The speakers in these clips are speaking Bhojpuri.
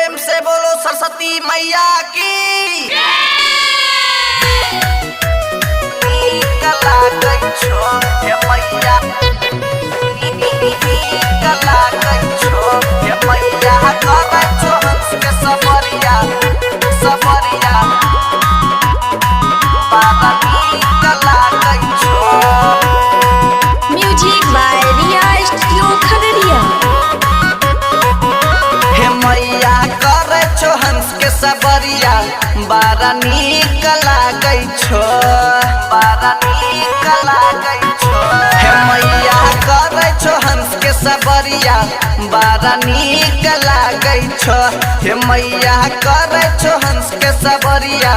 प्रेम से बोलो सरस्वती मैया की। कला गई छो हे मैया, कला गई छो हे मैया, करे छो हंस के सफरिया सफरिया, बाबा कला गई छो। Music by Riya studio Khagaria. हे मैया करे छो हंस के सफरिया, बारा नीक लागै छो, बारा नीक लागै छो। हे मैया करे छो हंस के सफरिया, बारा नीक लागै छो। हे मैया करे छो हंस के सफरिया,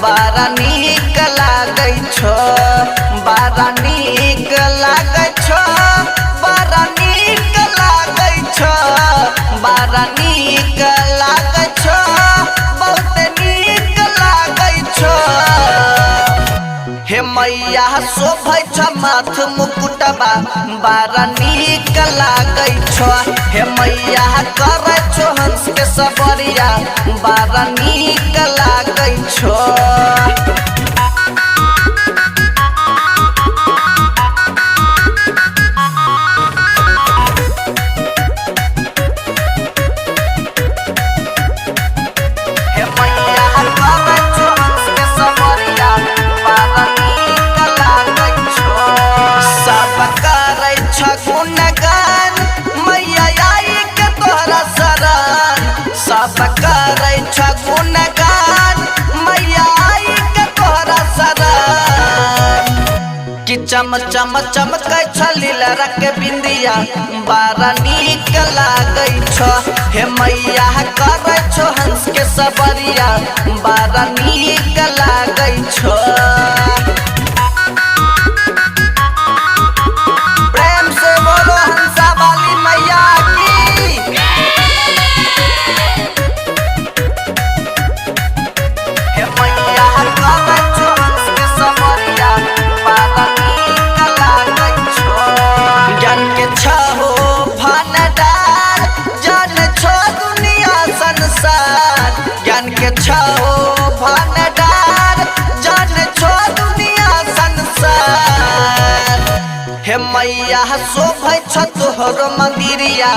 बारा नीक लागै छो, बारा नीक लागै छो, बारा नीक लागै छो, बारा नीक लागै छो, बहुत नीक लागै छो। हे मैया शोभै छ माथ मुकुटबा, बारा नीक लागै छो। हे मैया करे छो हंस के सफरिया, बारा नीक लागै छो। गुणगान मैया आई के तोहरा शरण, सब करै छ गुणगान मैया आई के तोहरा शरण। कि चम चम चमकै छ लीलरा के बिंदिया, बारा नीक लागै छ। हे मैया करै छो हंस के सफरिया, बारा नीक लागै छ। ज्ञान के छो भंडार, जान छो दुनिया संसार। हे मैया शोभै छ तोहर मंदिरिया,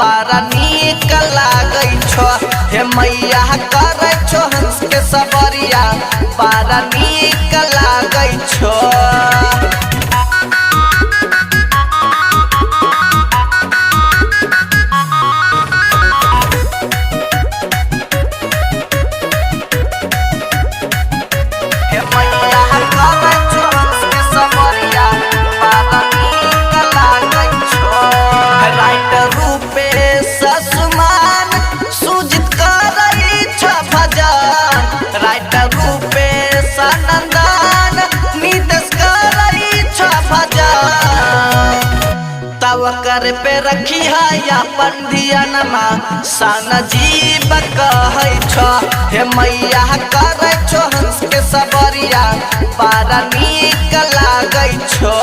बारा नीक लागै छो। हे मैया करे छो हंस के सफरिया, बारा नीक लागै छो। कर पे रखी है अपन ध्यानमा, साना जीव कहै छो। हे मैया करे छो हंस के सफरिया, बारा नीक लागै छो।